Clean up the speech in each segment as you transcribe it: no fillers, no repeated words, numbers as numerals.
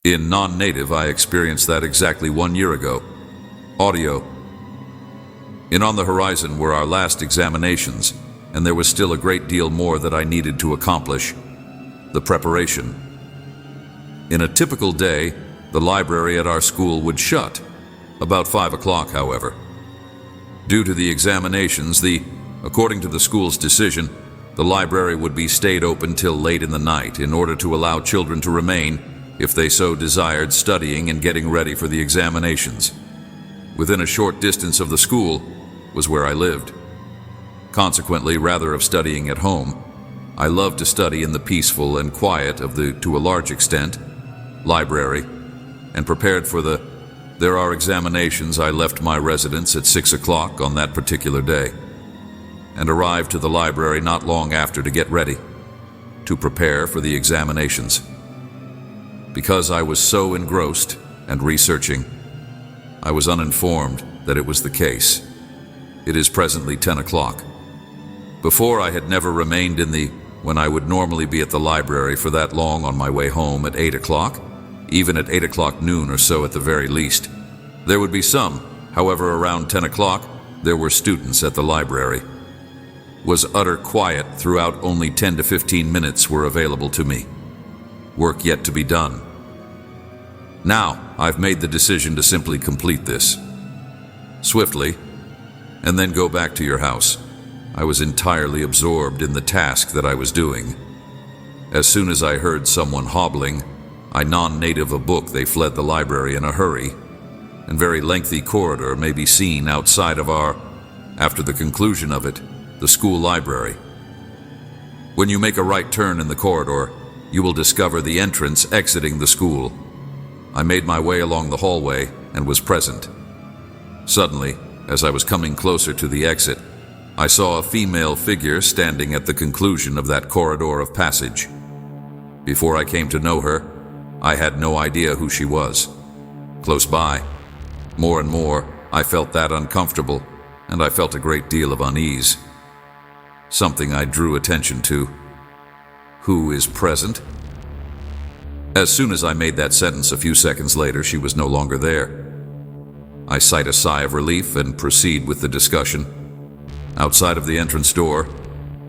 In non-native, I experienced that exactly 1 year ago. Audio. In On the Horizon were our last examinations, and there was still a great deal more that I needed to accomplish. The preparation. In a typical day, the library at our school would shut. About 5 o'clock, however. Due to the examinations, according to the school's decision, the library would be stayed open till late in the night in order to allow children to remain, if they so desired, studying and getting ready for the examinations. Within a short distance of the school was where I lived. Consequently, rather of studying at home, I loved to study in the peaceful and quiet of the, to a large extent, library, and prepared for there are examinations. I left my residence at 6 o'clock on that particular day, and arrived to the library not long after to get ready, to prepare for the examinations. Because I was so engrossed and researching, I was uninformed that it was the case. It is presently 10 o'clock. Before, I had never remained when I would normally be at the library for that long on my way home at 8 o'clock, even at 8 o'clock noon or so at the very least. There would be some, however, around 10 o'clock, there were students at the library. Was utter quiet throughout. Only 10 to 15 minutes were available to me. Work yet to be done. Now, I've made the decision to simply complete this. Swiftly, and then go back to your house. I was entirely absorbed in the task that I was doing. As soon as I heard someone hobbling, I non-native a book, they fled the library in a hurry, and very lengthy corridor may be seen outside of after the conclusion of it, the school library. When you make a right turn in the corridor, you will discover the entrance exiting the school. I made my way along the hallway and was present. Suddenly, as I was coming closer to the exit, I saw a female figure standing at the conclusion of that corridor of passage. Before I came to know her, I had no idea who she was. Close by, more and more, I felt that uncomfortable, and I felt a great deal of unease. Something I drew attention to. Who is present? As soon as I made that sentence a few seconds later, she was no longer there. I sigh a sigh of relief and proceed with the discussion. Outside of the entrance door,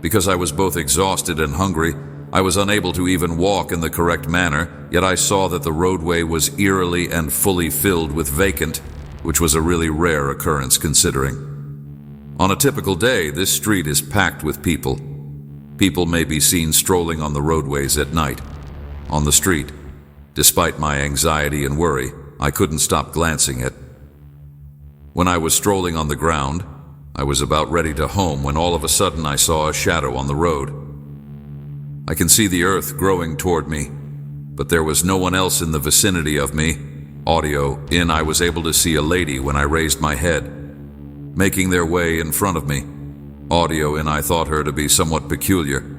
because I was both exhausted and hungry, I was unable to even walk in the correct manner, yet I saw that the roadway was eerily and fully filled with vacant, which was a really rare occurrence considering. On a typical day, this street is packed with people. People may be seen strolling on the roadways at night. On the street, despite my anxiety and worry, I couldn't stop glancing at. When I was strolling on the ground, I was about ready to home when all of a sudden I saw a shadow on the road. I can see the earth growing toward me, but there was no one else in the vicinity of me. Audio in, I was able to see a lady when I raised my head, making their way in front of me. Audio in, I thought her to be somewhat peculiar.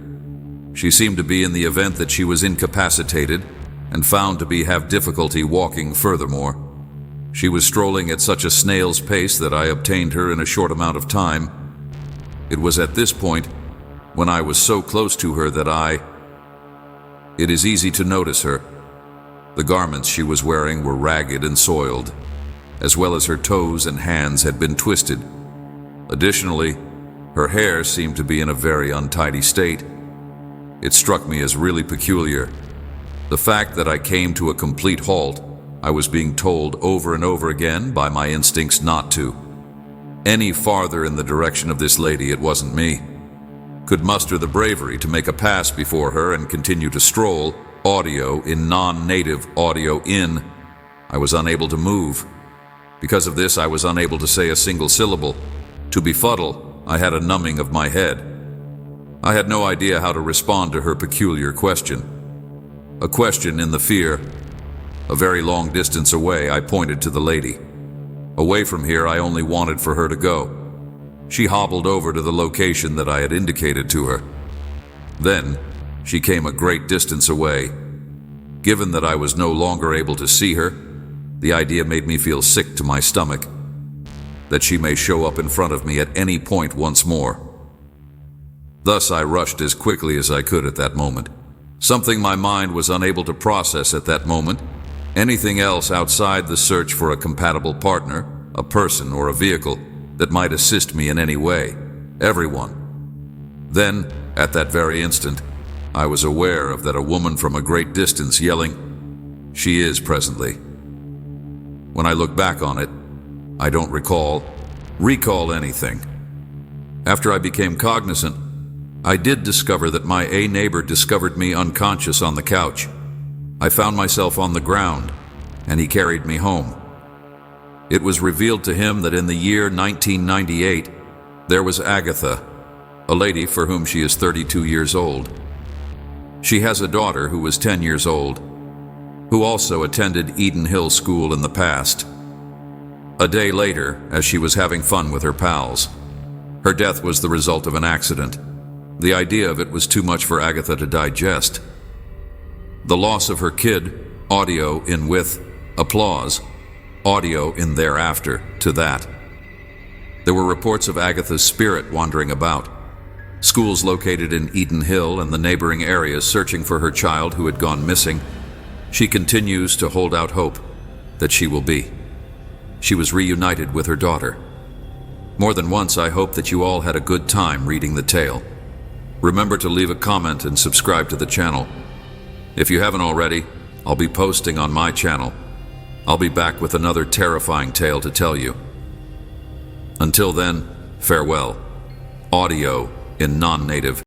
She seemed to be in the event that she was incapacitated and found to have difficulty walking furthermore. She was strolling at such a snail's pace that I obtained her in a short amount of time. It was at this point, when I was so close to her, that it is easy to notice her. The garments she was wearing were ragged and soiled, as well as her toes and hands had been twisted. Additionally, her hair seemed to be in a very untidy state. It struck me as really peculiar. The fact that I came to a complete halt, I was being told over and over again by my instincts not to. Any farther in the direction of this lady, it wasn't me. Could muster the bravery to make a pass before her and continue to stroll. Audio in, non-native. Audio in. I was unable to move. Because of this, I was unable to say a single syllable. To befuddle, I had a numbing of my head. I had no idea how to respond to her peculiar question. A question in the fear. A very long distance away, I pointed to the lady. Away from here, I only wanted for her to go. She hobbled over to the location that I had indicated to her. Then, she came a great distance away. Given that I was no longer able to see her, the idea made me feel sick to my stomach, that she may show up in front of me at any point once more. Thus, I rushed as quickly as I could at that moment. Something my mind was unable to process at that moment, Anything else outside the search for a compatible partner, a person or a vehicle that might assist me in any way. Everyone. Then, at that very instant, I was aware of that a woman from a great distance yelling, "She is presently." When I look back on it, I don't recall anything. After I became cognizant, I did discover that my neighbor discovered me unconscious on the couch. I found myself on the ground, and he carried me home. It was revealed to him that in the year 1998, there was Agatha, a lady for whom she is 32 years old. She has a daughter who was 10 years old, who also attended Eden Hill School in the past. A day later, as she was having fun with her pals, her death was the result of an accident. The idea of it was too much for Agatha to digest. The loss of her kid, audio in with applause, audio in thereafter to that. There were reports of Agatha's spirit wandering about, schools located in Eden Hill and the neighboring areas searching for her child who had gone missing. She continues to hold out hope that she will be. She was reunited with her daughter. More than once, I hope that you all had a good time reading the tale. Remember to leave a comment and subscribe to the channel. If you haven't already, I'll be posting on my channel. I'll be back with another terrifying tale to tell you. Until then, farewell. Audio in non-native.